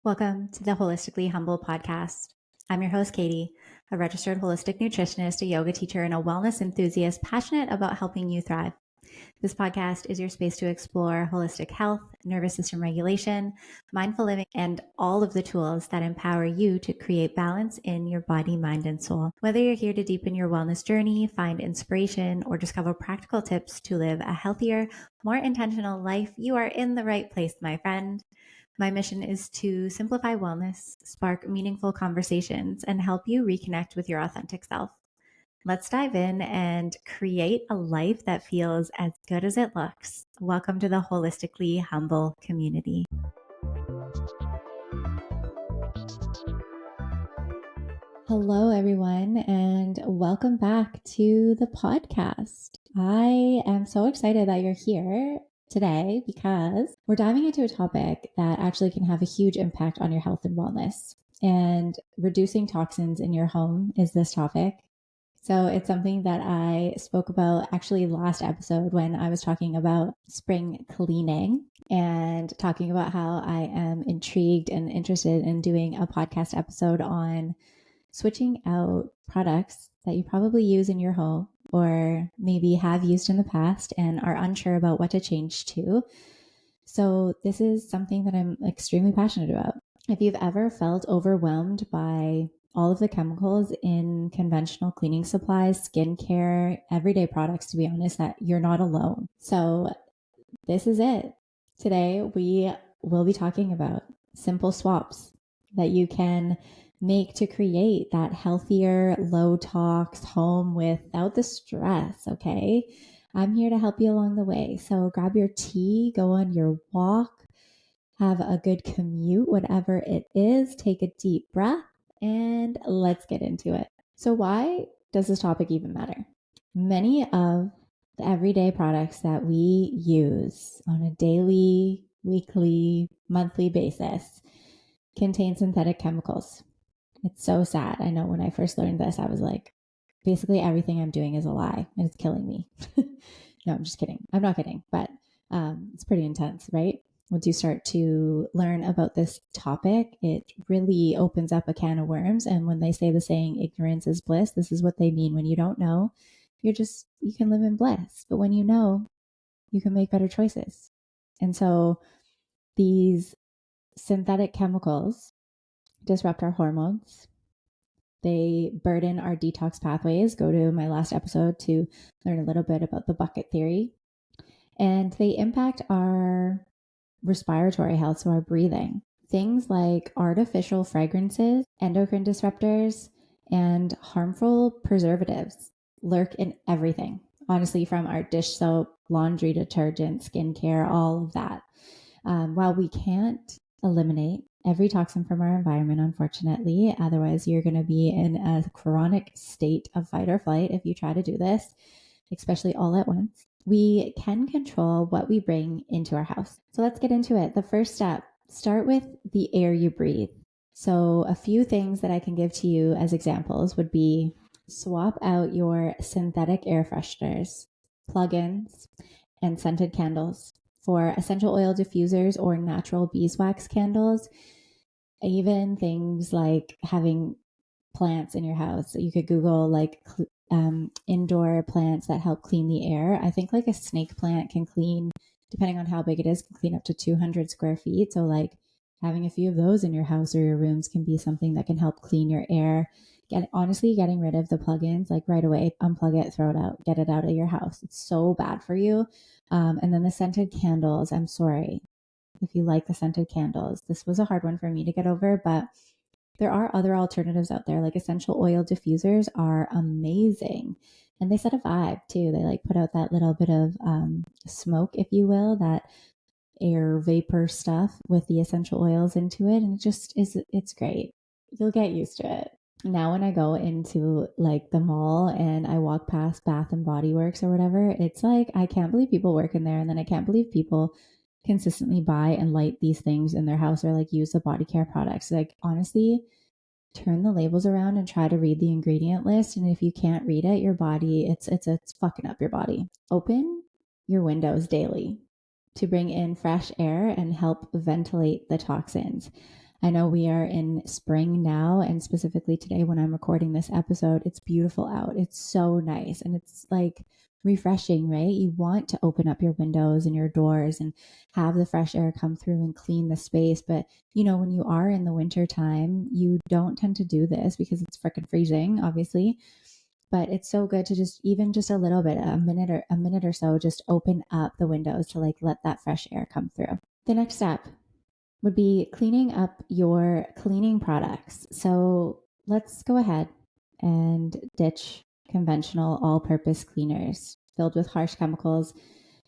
Welcome to the Holistically Humble podcast. I'm your host, Katie, a registered holistic nutritionist, a yoga teacher, and a wellness enthusiast passionate about helping you thrive. This podcast is your space to explore holistic health, nervous system regulation, mindful living, and all of the tools that empower you to create balance in your body, mind, and soul. Whether you're here to deepen your wellness journey, find inspiration, or discover practical tips to live a healthier, more intentional life, you are in the right place, my friend. My mission is to simplify wellness, spark meaningful conversations, and help you reconnect with your authentic self. Let's dive in and create a life that feels as good as it looks. Welcome to the Holistically Humble community. Hello, everyone, and welcome back to the podcast. I am so excited that you're here today because we're diving into a topic that actually can have a huge impact on your health and wellness. And reducing toxins in your home is this topic. So it's something that I spoke about actually last episode when I was talking about spring cleaning and talking about how I am intrigued and interested in doing a podcast episode on switching out products that you probably use in your home or maybe have used in the past and are unsure about what to change to. So this is something that I'm extremely passionate about. If you've ever felt overwhelmed by all of the chemicals in conventional cleaning supplies, skincare, everyday products, to be honest, that you're not alone. So this is it. Today, we will be talking about simple swaps that you can make to create that healthier, low-tox home without the stress, okay? I'm here to help you along the way. So grab your tea, go on your walk, have a good commute, whatever it is, take a deep breath, and let's get into it. So why does this topic even matter? Many of the everyday products that we use on a daily, weekly, monthly basis contain synthetic chemicals. It's so sad. I know when I first learned this, I was like, basically everything I'm doing is a lie and it's killing me. No, I'm just kidding. I'm not kidding, but it's pretty intense, right? Once you start to learn about this topic, it really opens up a can of worms. And when they say the saying, ignorance is bliss, this is what they mean. When you don't know, you can live in bliss. But when you know, you can make better choices. And so these synthetic chemicals disrupt our hormones. They burden our detox pathways. Go to my last episode to learn a little bit about the bucket theory. And they impact our respiratory health, so our breathing. Things like artificial fragrances, endocrine disruptors, and harmful preservatives lurk in everything. Honestly, from our dish soap, laundry detergent, skincare, all of that. While we can't eliminate every toxin from our environment, unfortunately, otherwise you're going to be in a chronic state of fight or flight if you try to do this, especially all at once. We can control what we bring into our house. So let's get into it. The first step, start with the air you breathe. So a few things that I can give to you as examples would be swap out your synthetic air fresheners, plugins, and scented candles for essential oil diffusers or natural beeswax candles. Even things like having plants in your house. You could Google like indoor plants that help clean the air. I think like a snake plant can clean, depending on how big it is, can clean up to 200 square feet. So like having a few of those in your house or your rooms can be something that can help clean your air. Honestly, getting rid of the plugins like right away, unplug it, throw it out, get it out of your house. It's so bad for you. And then the scented candles, I'm sorry if you like the scented candles. This was a hard one for me to get over, but there are other alternatives out there. Like essential oil diffusers are amazing. And they set a vibe too. They like put out that little bit of smoke, if you will, that air vapor stuff with the essential oils into it. And it's great. You'll get used to it. Now when I go into like the mall and I walk past Bath and Body Works or whatever, it's like, I can't believe people work in there. And then I can't believe people consistently buy and light these things in their house or like use the body care products. Like honestly, turn the labels around and try to read the ingredient list. And if you can't read it, your body, it's fucking up your body. Open your windows daily to bring in fresh air and help ventilate the toxins. I know we are in spring now, and specifically today when I'm recording this episode, it's beautiful out. It's so nice and it's like refreshing, right? You want to open up your windows and your doors and have the fresh air come through and clean the space. But, when you are in the winter time, you don't tend to do this because it's freaking freezing, obviously. But it's so good to just a little bit, a minute or so, just open up the windows to like let that fresh air come through. The next step would be cleaning up your cleaning products. So let's go ahead and ditch conventional all purpose cleaners filled with harsh chemicals,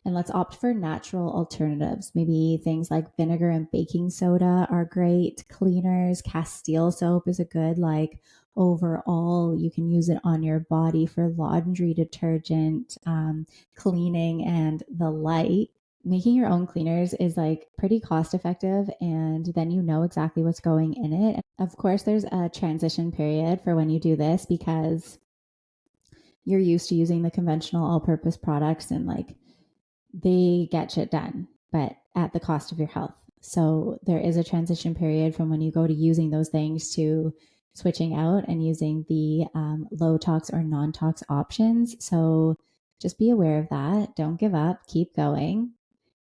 and let's opt for natural alternatives. Maybe things like vinegar and baking soda are great cleaners. Castile soap is a good, like, overall. You can use it on your body for laundry detergent, cleaning, and the like. Making your own cleaners is like pretty cost effective, and then you know exactly what's going in it. Of course, there's a transition period for when you do this because you're used to using the conventional all purpose products and like they get shit done, but at the cost of your health. So there is a transition period from when you go to using those things to switching out and using the low-tox or non-tox options. So just be aware of that. Don't give up. Keep going.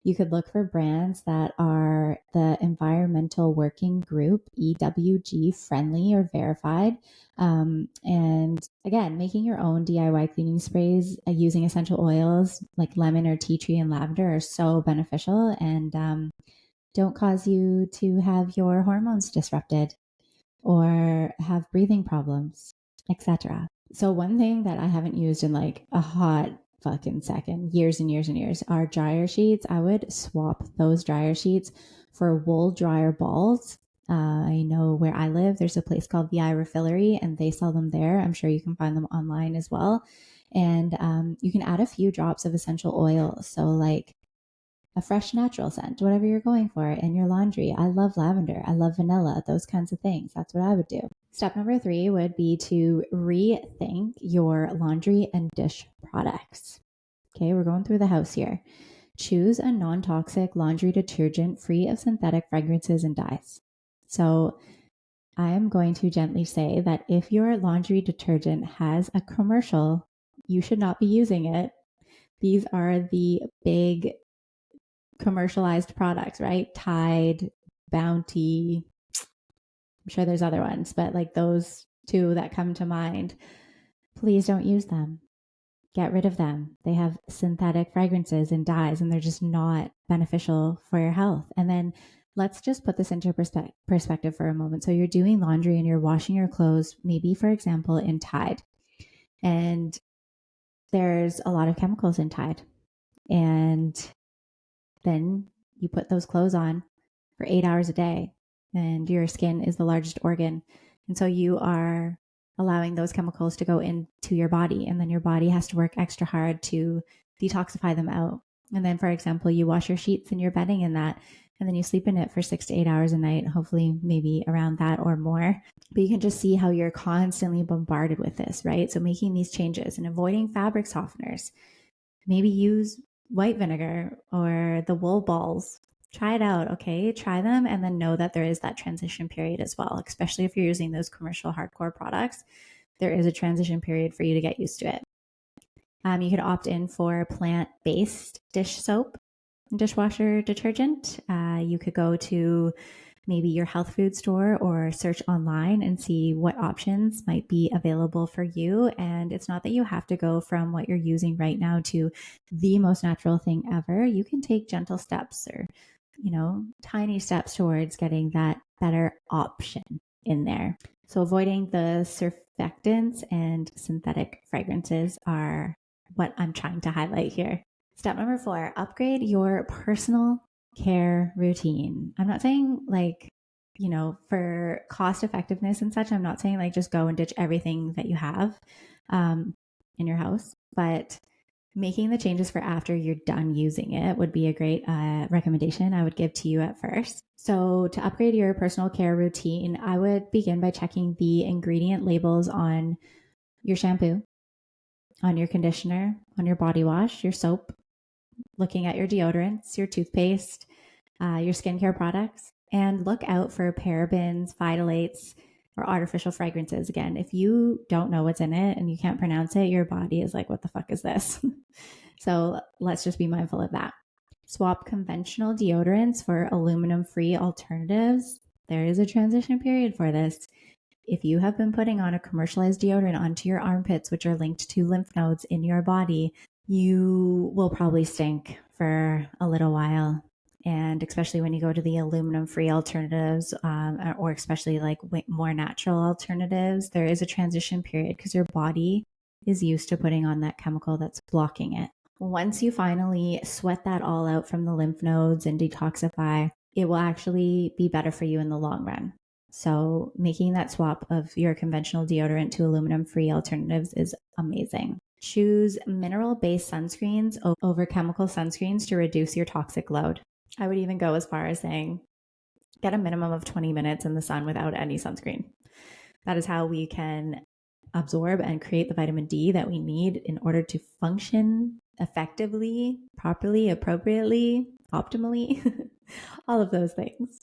You could look for brands that are the Environmental Working Group, EWG friendly or verified. And again, making your own DIY cleaning sprays using essential oils like lemon or tea tree and lavender are so beneficial and don't cause you to have your hormones disrupted or have breathing problems, etc. So one thing that I haven't used in like a hot fucking second, years and years and years, are dryer sheets. I would swap those dryer sheets for wool dryer balls. I know where I live, there's a place called VI Refillery and they sell them there. I'm sure you can find them online as well. And you can add a few drops of essential oil. So like a fresh natural scent, whatever you're going for in your laundry. I love lavender. I love vanilla, those kinds of things. That's what I would do. Step number 3 would be to rethink your laundry and dish products. Okay, we're going through the house here. Choose a non-toxic laundry detergent free of synthetic fragrances and dyes. So I am going to gently say that if your laundry detergent has a commercial, you should not be using it. These are the big commercialized products, right? Tide, Bounty. I'm sure there's other ones, but like those two that come to mind, please don't use them. Get rid of them. They have synthetic fragrances and dyes, and they're just not beneficial for your health. And then let's just put this into perspective for a moment. So you're doing laundry and you're washing your clothes, maybe, for example, in Tide. And there's a lot of chemicals in Tide. And then you put those clothes on for 8 hours a day, and your skin is the largest organ. And so you are allowing those chemicals to go into your body, and then your body has to work extra hard to detoxify them out. And then, for example, you wash your sheets and your bedding in that, and then you sleep in it for 6 to 8 hours a night, hopefully maybe around that or more. But you can just see how you're constantly bombarded with this, right? So making these changes and avoiding fabric softeners, maybe use white vinegar or the wool balls. Try it out, okay? Try them and then know that there is that transition period as well, especially if you're using those commercial hardcore products. There is a transition period for you to get used to it. You could opt in for plant-based dish soap and dishwasher detergent. You could go to maybe your health food store or search online and see what options might be available for you. And it's not that you have to go from what you're using right now to the most natural thing ever. You can take gentle steps or, tiny steps towards getting that better option in there. So avoiding the surfactants and synthetic fragrances are what I'm trying to highlight here. Step number 4, upgrade your personal care routine. I'm not saying like, for cost effectiveness and such, I'm not saying like just go and ditch everything that you have in your house, but making the changes for after you're done using it would be a great recommendation I would give to you at first. So to upgrade your personal care routine, I would begin by checking the ingredient labels on your shampoo, on your conditioner, on your body wash, your soap, looking at your deodorants, your toothpaste, your skincare products, And look out for parabens, phthalates, or artificial fragrances. Again, if you don't know what's in it and you can't pronounce it, your body is like, what the fuck is this? So let's just be mindful of that. Swap conventional deodorants for aluminum-free alternatives. There is a transition period for this. If you have been putting on a commercialized deodorant onto your armpits, which are linked to lymph nodes in your body, you will probably stink for a little while. And especially when you go to the aluminum-free alternatives, or especially like more natural alternatives, there is a transition period because your body is used to putting on that chemical that's blocking it. Once you finally sweat that all out from the lymph nodes and detoxify, it will actually be better for you in the long run. So making that swap of your conventional deodorant to aluminum-free alternatives is amazing. Choose mineral-based sunscreens over chemical sunscreens to reduce your toxic load. I would even go as far as saying, get a minimum of 20 minutes in the sun without any sunscreen. That is how we can absorb and create the vitamin D that we need in order to function effectively, properly, appropriately, optimally, all of those things.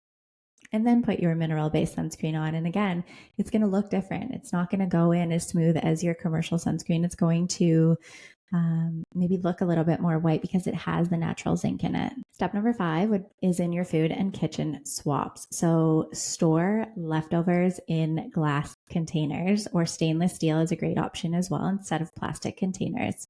And then put your mineral-based sunscreen on. And again, it's going to look different. It's not going to go in as smooth as your commercial sunscreen. It's going to maybe look a little bit more white because it has the natural zinc in it. Step number 5 is in your food and kitchen swaps. So store leftovers in glass containers, or stainless steel is a great option as well instead of plastic containers.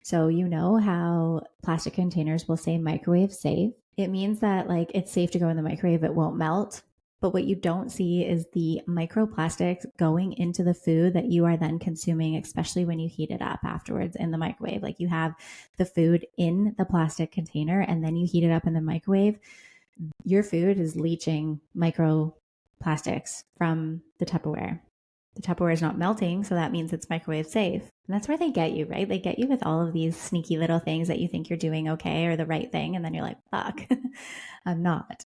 So you know how plastic containers will say microwave safe. It means that like it's safe to go in the microwave, it won't melt. But what you don't see is the microplastics going into the food that you are then consuming, especially when you heat it up afterwards in the microwave. Like you have the food in the plastic container and then you heat it up in the microwave. Your food is leaching microplastics from the Tupperware. The Tupperware is not melting, so that means it's microwave safe. And that's where they get you, right? They get you with all of these sneaky little things that you think you're doing okay or the right thing, and then you're like, fuck, I'm not.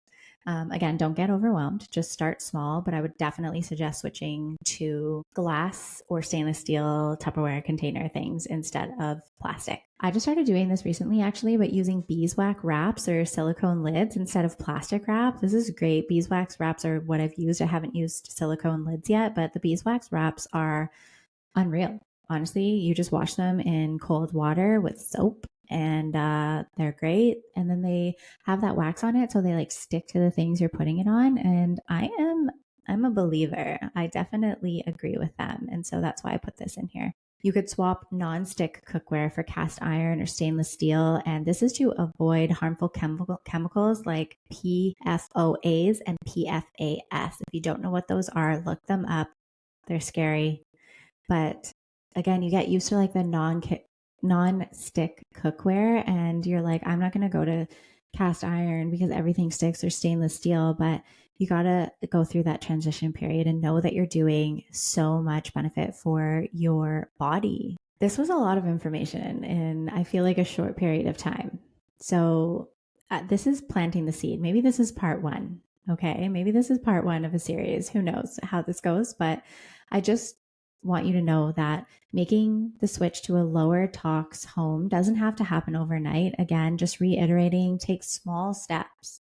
Again, don't get overwhelmed. Just start small, but I would definitely suggest switching to glass or stainless steel Tupperware container things instead of plastic. I just started doing this recently, actually, but using beeswax wraps or silicone lids instead of plastic wrap. This is great. Beeswax wraps are what I've used. I haven't used silicone lids yet, but the beeswax wraps are unreal. Honestly, you just wash them in cold water with soap and they're great. And then they have that wax on it, so they like stick to the things you're putting it on. And I'm a believer. I definitely agree with them. And so that's why I put this in here. You could swap non-stick cookware for cast iron or stainless steel. And this is to avoid harmful chemicals like PFOAs and PFAS. If you don't know what those are, look them up. They're scary. But again, you get used to like the non-stick cookware and you're like, I'm not going to go to cast iron because everything sticks, or stainless steel, but you got to go through that transition period and know that you're doing so much benefit for your body. This was a lot of information in, I feel like, a short period of time. So this is planting the seed. Maybe this is part 1. Okay. Maybe this is part 1 of a series. Who knows how this goes, but I just want you to know that making the switch to a lower tox home doesn't have to happen overnight. Again, just reiterating, take small steps.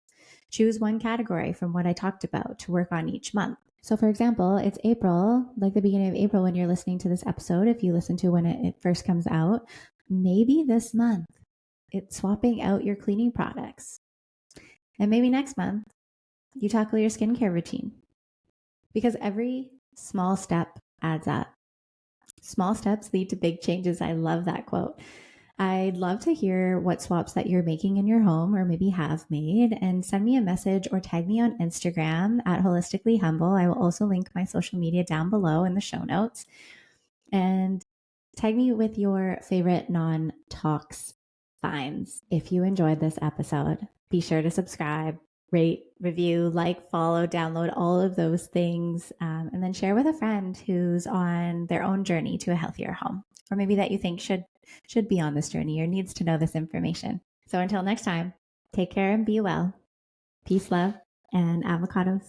Choose one category from what I talked about to work on each month. So for example, it's April, like the beginning of April when you're listening to this episode. If you listen to when it first comes out, maybe this month it's swapping out your cleaning products. And maybe next month you tackle your skincare routine. Because every small step adds up. Small steps lead to big changes. I love that quote. I'd love to hear what swaps that you're making in your home or maybe have made, and send me a message or tag me on Instagram at Holistically Humble. I will also link my social media down below in the show notes, and tag me with your favorite non-tox finds. If you enjoyed this episode, be sure to subscribe, rate, review, like, follow, download, all of those things, and then share with a friend who's on their own journey to a healthier home, or maybe that you think should be on this journey or needs to know this information. So until next time, take care and be well. Peace, love, and avocados.